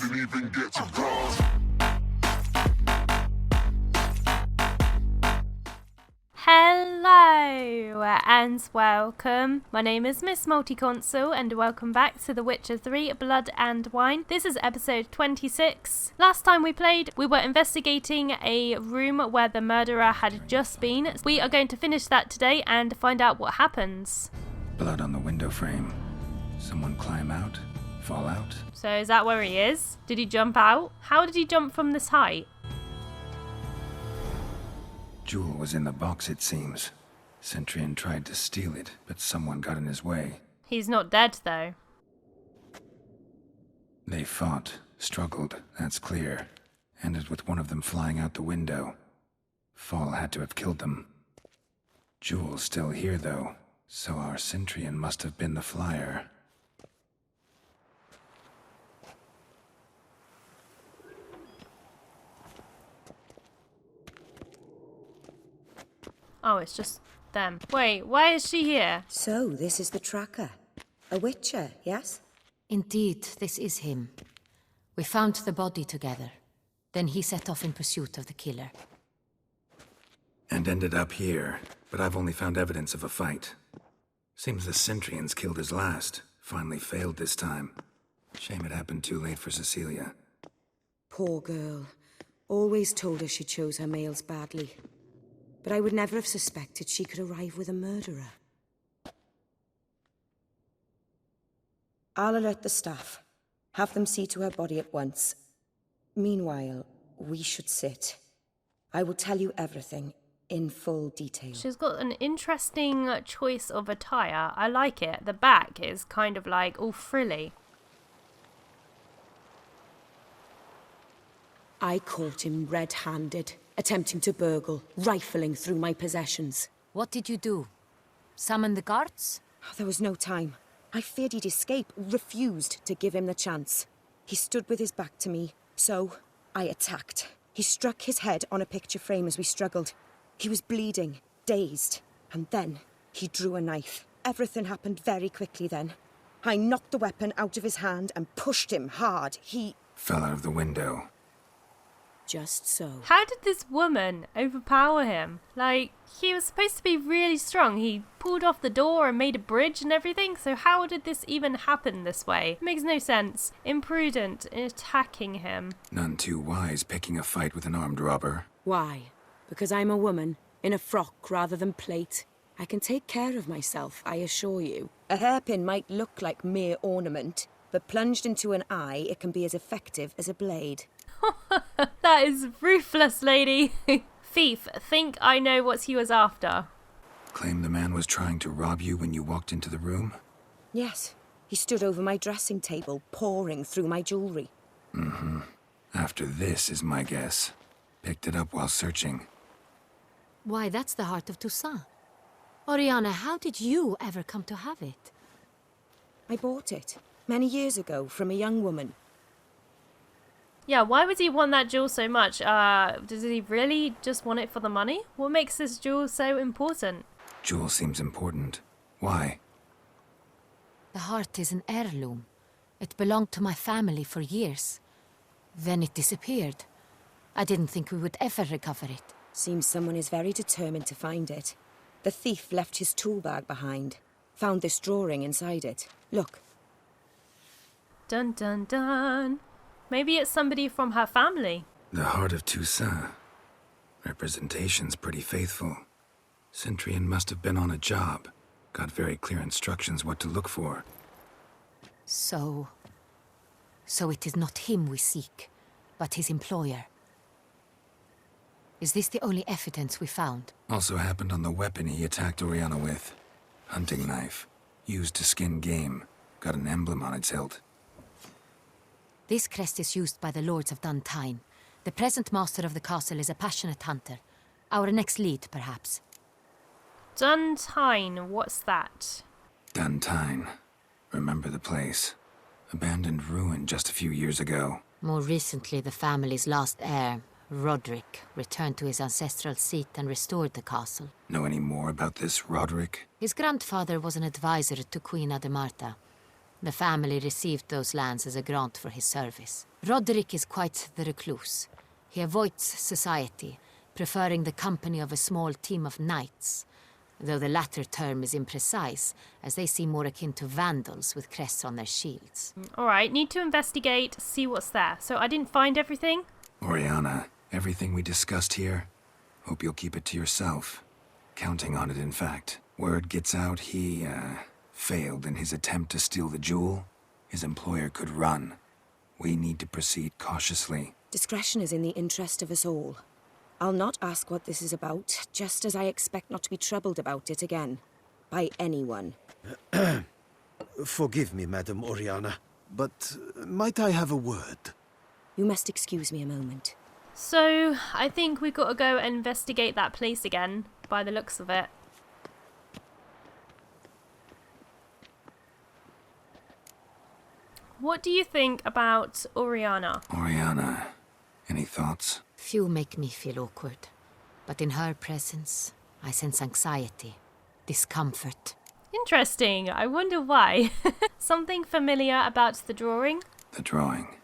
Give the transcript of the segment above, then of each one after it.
didn't even get to bronze. Hello and welcome. My name is Miss Multiconsole and welcome back to The Witcher 3 Blood and Wine. This is episode 26. Last time we played, we were investigating a room where the murderer had just been. We are going to finish that today and find out what happens. Blood on the window frame. Someone climb out? Fall out? So is that where he is? Did he jump out? How did he jump from this height? Jewel was in the box, it seems. Centurion tried to steal it, but someone got in his way. He's not dead though. They fought, struggled, that's clear. Ended with one of them flying out the window. Fall had to have killed them. Jewel's still here though, so our Centurion must have been the flyer. Oh, it's just them. Wait, why is she here? So, this is the tracker. A witcher, yes? Indeed, this is him. We found the body together. Then he set off in pursuit of the killer. And ended up here, but I've only found evidence of a fight. Seems the Centurions killed his last. Finally failed this time. Shame it happened too late for Cecilia. Poor girl. Always told her she chose her males badly. But I would never have suspected she could arrive with a murderer. I'll alert the staff. Have them see to her body at once. Meanwhile, we should sit. I will tell you everything in full detail. She's got an interesting choice of attire. I like it. The back is kind of like all frilly. I caught him red-handed, attempting to burgle, rifling through my possessions. What did you do? Summon the guards? There was no time. I feared he'd escape, refused to give him the chance. He stood with his back to me, so I attacked. He struck his head on a picture frame as we struggled. He was bleeding, dazed, and then he drew a knife. Everything happened very quickly then. I knocked the weapon out of his hand and pushed him hard. He Fell out of the window. just so. How did this woman overpower him? Like, he was supposed to be really strong. He pulled off the door and made a bridge and everything, so how did this even happen this way? It makes no sense. Imprudent in attacking him. None too wise picking a fight with an armed robber. Why? Because I'm a woman, in a frock rather than plate. I can take care of myself, I assure you. A hairpin might look like mere ornament, but plunged into an eye, it can be as effective as a blade. That is ruthless, lady. Thief, think I know what he was after. Claim the man was trying to rob you when you walked into the room? Yes, he stood over my dressing table, pouring through my jewelry. After this is my guess. Picked it up while searching. Why, that's the heart of Toussaint. Oriana, how did you ever come to have it? I bought it, many years ago, from a young woman. Yeah, why would he want that jewel so much? Does he really just want it for the money? What makes this jewel so important? Jewel seems important. Why? The heart is an heirloom. It belonged to my family for years. Then it disappeared. I didn't think we would ever recover it. Seems someone is very determined to find it. The thief left his tool bag behind. Found this drawing inside it. Look. Dun dun dun. Maybe it's somebody from her family. The heart of Toussaint. Representation's pretty faithful. Centurion must have been on a job. Got very clear instructions what to look for. So it is not him we seek, but his employer. Is this the only evidence we found? Also happened on the weapon he attacked Oriana with. Hunting knife. Used to skin game. Got an emblem on its hilt. This crest is used by the lords of Duntaint. The present master of the castle is a passionate hunter. Our next lead, perhaps. Duntaint, what's that? Duntaint. Remember the place. Abandoned ruin just a few years ago. More recently, the family's last heir, Roderick, returned to his ancestral seat and restored the castle. Know any more about this Roderick? His grandfather was an advisor to Queen Ademarta. The family received those lands as a grant for his service. Roderick is quite the recluse. He avoids society, preferring the company of a small team of knights, though the latter term is imprecise, as they seem more akin to vandals with crests on their shields. Alright, need to investigate, see what's there. So I didn't find everything? Oriana, everything we discussed here, hope you'll keep it to yourself. Counting on it, in fact. Word gets out he, failed in his attempt to steal the jewel. His employer could run. We need to proceed cautiously. Discretion is in the interest of us all. I'll not ask what this is about, just as I expect not to be troubled about it again. By anyone. Forgive me, Madam Oriana, but might I have a word? You must excuse me a moment. So, I think we've got to go and investigate that place again, by the looks of it. What do you think about Oriana? Oriana, any thoughts? Few make me feel awkward, but in her presence, I sense anxiety, discomfort. Interesting. I wonder why. Something familiar about the drawing? The drawing.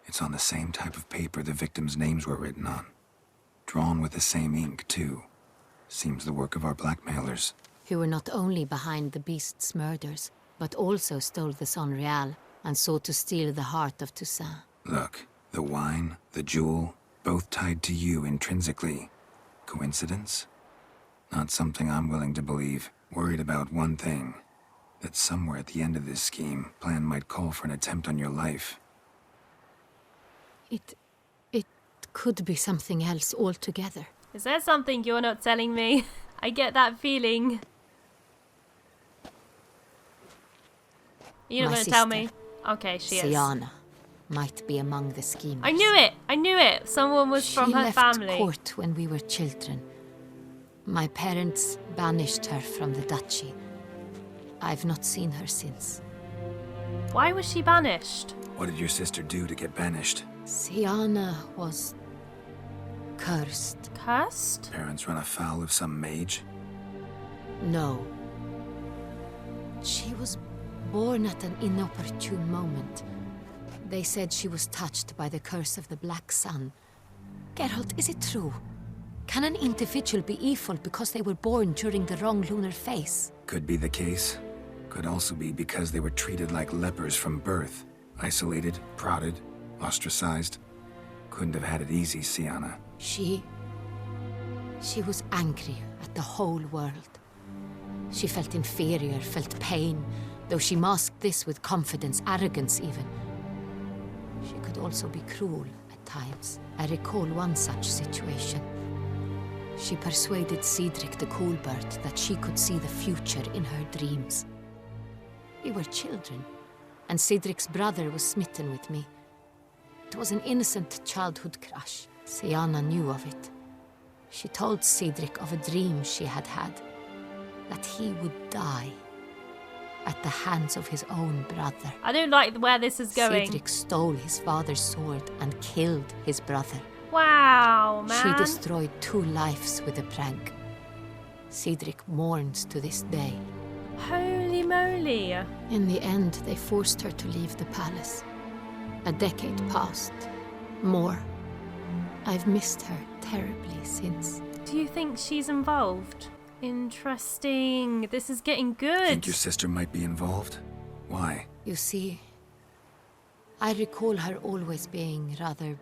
It's on the same type of paper the victims' names were written on. Drawn with the same ink, too. Seems the work of our blackmailers. Who were not only behind the beast's murders, but also stole the Son Real and sought to steal the heart of Toussaint. Look, the wine, the jewel, both tied to you intrinsically. Coincidence? Not something I'm willing to believe. Worried about one thing. That somewhere at the end of this scheme, plan might call for an attempt on your life. It could be something else altogether. Is there something you're not telling me? I get that feeling. You're not My going to tell sister, me? Okay, she is. Siana might be among the schemers. I knew it! I knew it! Someone was from her left family. court when we were children. My parents banished her from the duchy. I've not seen her since. Why was she banished? What did your sister do to get banished? Siana was cursed. Cursed? Parents run afoul of some mage? No. She was born at an inopportune moment. They said she was touched by the curse of the Black Sun. Geralt, is it true? Can an individual be evil because they were born during the wrong lunar phase? Could be the case. Could also be because they were treated like lepers from birth. Isolated, prodded, ostracized. Couldn't have had it easy, Siana. She was angry at the whole world. She felt inferior, felt pain, though she masked this with confidence, arrogance even. She could also be cruel at times. I recall one such situation. She persuaded Cedric the Coolbird that she could see the future in her dreams. We were children, and Cedric's brother was smitten with me. It was an innocent childhood crush. Siana knew of it. She told Cedric of a dream she had had, that he would die at the hands of his own brother. I don't like where this is going. Cedric stole his father's sword and killed his brother. Wow, man. She destroyed 2 lives with a prank. Cedric mourns to this day. Holy moly. In the end, they forced her to leave the palace. A decade passed. More. I've missed her terribly since. Do you think she's involved? Interesting. This is getting good. Think your sister might be involved? Why? You see, I recall her always being rather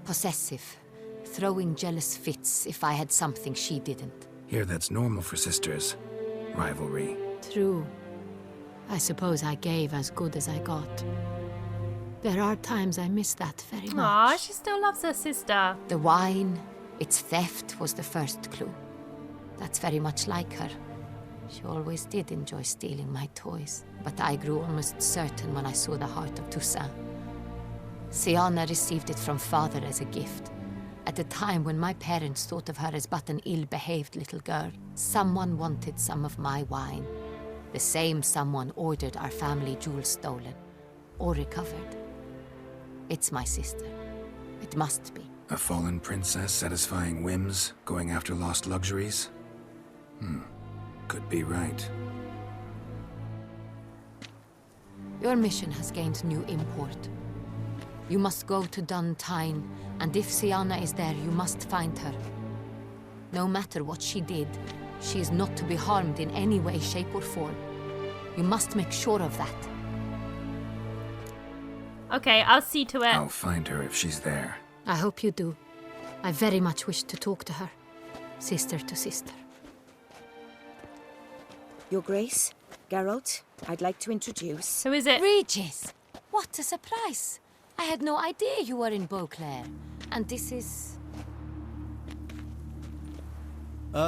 possessive, throwing jealous fits if I had something she didn't. Here, that's normal for sisters. Rivalry. True. I suppose I gave as good as I got. There are times I miss that very much. Aw, she still loves her sister. The wine, its theft was the first clue. That's very much like her. She always did enjoy stealing my toys, but I grew almost certain when I saw the heart of Toussaint. Siana received it from father as a gift. At a time when my parents thought of her as but an ill-behaved little girl, someone wanted some of my wine. The same someone ordered our family jewels stolen, or recovered. It's my sister. It must be. A fallen princess satisfying whims, going after lost luxuries? Could be right. Your mission has gained new import. You must go to Untainted, and if Sienna is there, you must find her. No matter what she did, she is not to be harmed in any way, shape, or form. You must make sure of that. Okay, I'll see to it. I'll find her if she's there. I hope you do. I very much wish to talk to her. Sister to sister. Your Grace, Geralt, I'd like to introduce... Who is it? Regis! What a surprise! I had no idea you were in Beauclair. And this is...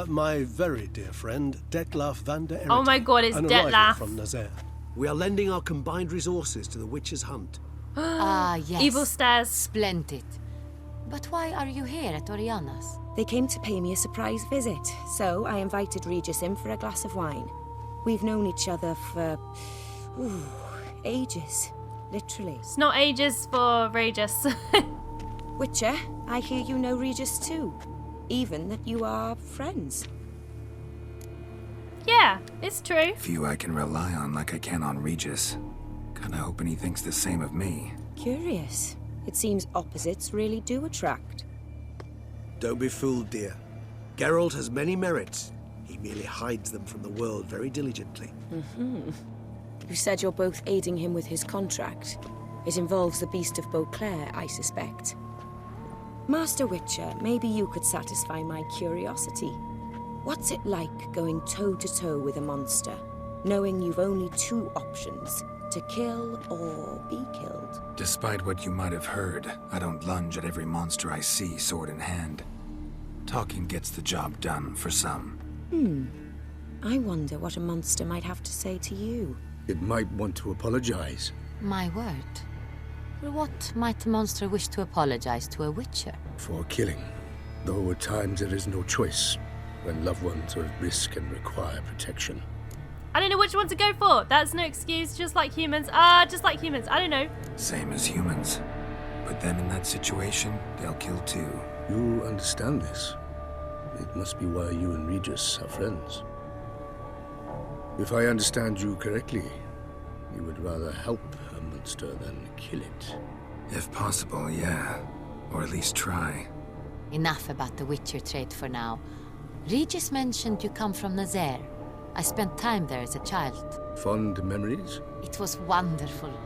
My very dear friend, Detlaf van der Oh my god, it's an arrival Detlaf. from Nazaire. We are lending our combined resources to the Witcher's hunt. Ah, yes. Evil stairs. Splendid. But why are you here at Oriana's? They came to pay me a surprise visit, so I invited Regis in for a glass of wine. We've known each other for... ages. Literally. It's not ages for Regis. Witcher, I hear you know Regis too. Even that you are friends. Yeah, it's true. Few I can rely on like I can on Regis. Kinda hoping he thinks the same of me. Curious. It seems opposites really do attract. Don't be fooled, dear. Geralt has many merits. He merely hides them from the world very diligently. You said you're both aiding him with his contract. It involves the Beast of Beauclair, I suspect. Master Witcher, maybe you could satisfy my curiosity. What's it like going toe-to-toe with a monster, knowing you've only two options, to kill or be killed? Despite what you might have heard, I don't lunge at every monster I see sword in hand. Talking gets the job done for some. I wonder what a monster might have to say to you. It might want to apologize. My word. For what might a monster wish to apologize to a witcher? For killing. Though at times there is no choice, when loved ones are at risk and require protection. I don't know which one to go for. That's no excuse, just like humans. Just like humans. I don't know. Same as humans. Put them in that situation, they'll kill too. You understand this. It must be why you and Regis are friends. If I understand you correctly, you would rather help a monster than kill it. If possible, yeah. Or at least try. Enough about the witcher trade for now. Regis mentioned you come from Nazaire. I spent time there as a child. Fond memories? It was wonderful.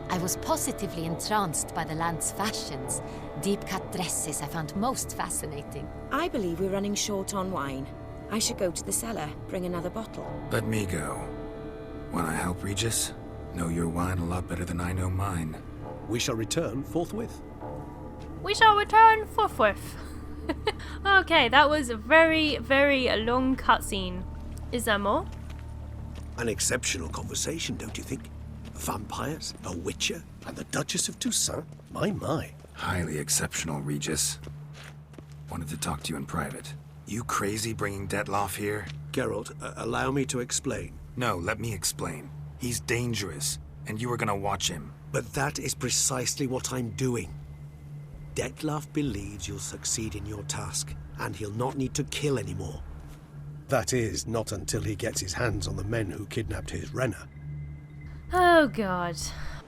I was positively entranced by the land's fashions. Deep-cut dresses I found most fascinating. I believe we're running short on wine. I should go to the cellar, bring another bottle. Let me go. Wanna help, Regis? Know your wine a lot better than I know mine. We shall return forthwith. We shall return forthwith. Okay, that was a very, very long cutscene. Is there more? An exceptional conversation, don't you think? Vampires, a witcher, And the Duchess of Toussaint? My. Highly exceptional, Regis. Wanted to talk to you in private. You crazy bringing Detlaf here? Geralt, allow me to explain. No, let me explain. He's dangerous, and you were gonna watch him. But that is precisely what I'm doing. Detlaf believes you'll succeed in your task, and he'll not need to kill anymore. That is, not until he gets his hands on the men who kidnapped his Renner. Oh god.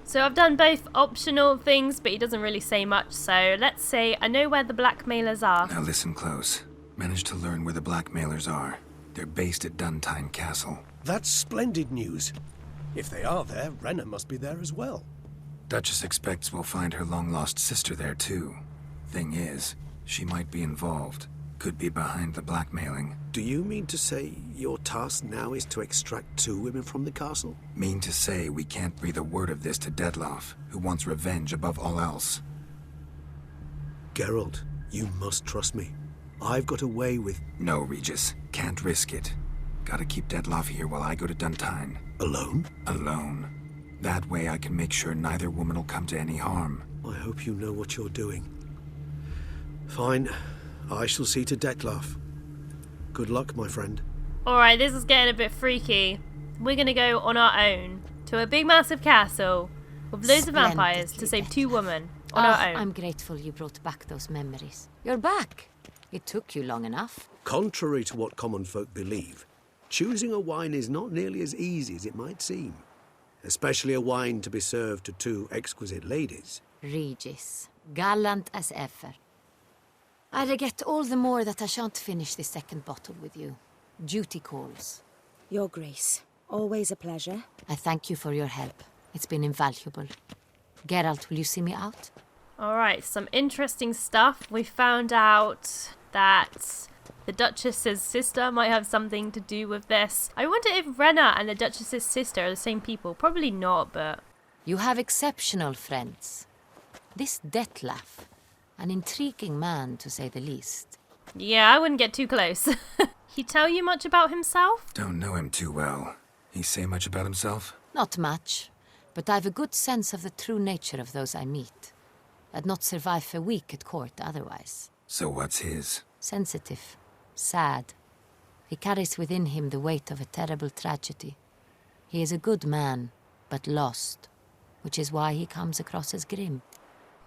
So I've done both optional things, but he doesn't really say much, so let's say I know where the blackmailers are. Now listen close. Managed to learn where the blackmailers are. They're based at Untainted Castle. That's splendid news. If they are there, Renner must be there as well. Duchess expects we'll find her long-lost sister there, too. Thing is, she might be involved. Could be behind the blackmailing. Do you mean to say your task now is to extract 2 women from the castle? Mean to say we can't breathe a word of this to Detlaf, who wants revenge above all else. Geralt, you must trust me. I've got a way with... No, Regis. Can't risk it. Gotta keep Detlaf here while I go to Untainted. Alone? Alone. That way I can make sure neither woman will come to any harm. I hope you know what you're doing. Fine. I shall see to Detlaf. Good luck, my friend. Alright, this is getting a bit freaky. We're gonna go on our own to a big massive castle with loads of vampires to save 2 women on our own. I'm grateful you brought back those memories. You're back. It took you long enough. Contrary to what common folk believe, choosing a wine is not nearly as easy as it might seem. especially a wine to be served to two exquisite ladies. Regis, gallant as ever. I regret all the more that I shan't finish the second bottle with you. Duty calls. Your Grace, always a pleasure. I thank you for your help. It's been invaluable. Geralt, will you see me out? Alright, some interesting stuff. We found out that the Duchess's sister might have something to do with this. I wonder if Renna and the Duchess's sister are the same people. Probably not, but... You have exceptional friends. This Detlef, an intriguing man to say the least. Yeah, I wouldn't get too close. He tell you much about himself? Don't know him too well. He say much about himself? Not much, but I've a good sense of the true nature of those I meet. I'd not survive a week at court otherwise. So what's his? Sensitive, sad. He carries within him the weight of a terrible tragedy. He is a good man, but lost, which is why he comes across as grim.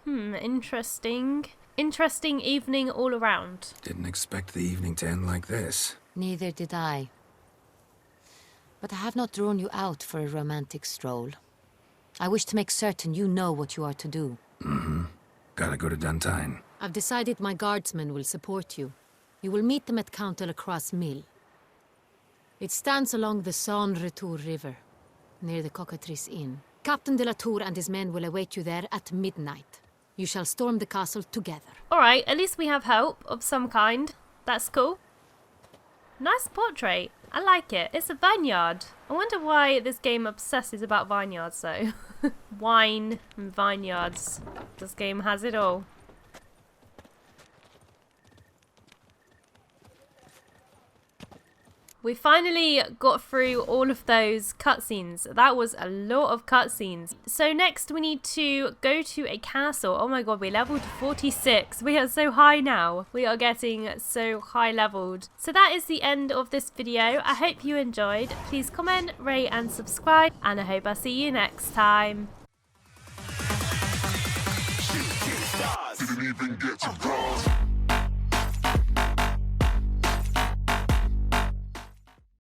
Interesting. Interesting evening all around. Didn't expect the evening to end like this. Neither did I. But I have not drawn you out for a romantic stroll. I wish to make certain you know what you are to do. Gotta go to Duntine. I've decided my guardsmen will support you. You will meet them at Count de la Croix's mill. It stands along the Saône-Retour River, near the Cockatrice Inn. Captain de la Tour and his men will await you there at midnight. You shall storm the castle together. Alright, at least we have help of some kind. That's cool. Nice portrait. I like it. It's a vineyard. I wonder why this game obsesses about vineyards though. Wine and vineyards. This game has it all. We finally got through all of those cutscenes. That was a lot of cutscenes. So next we need to go to a castle. Oh my god, we leveled 46. We are so high now. We are getting so high leveled. So that is the end of this video. I hope you enjoyed. Please comment, rate and subscribe. And I hope I see you next time. Didn't even get to bronze.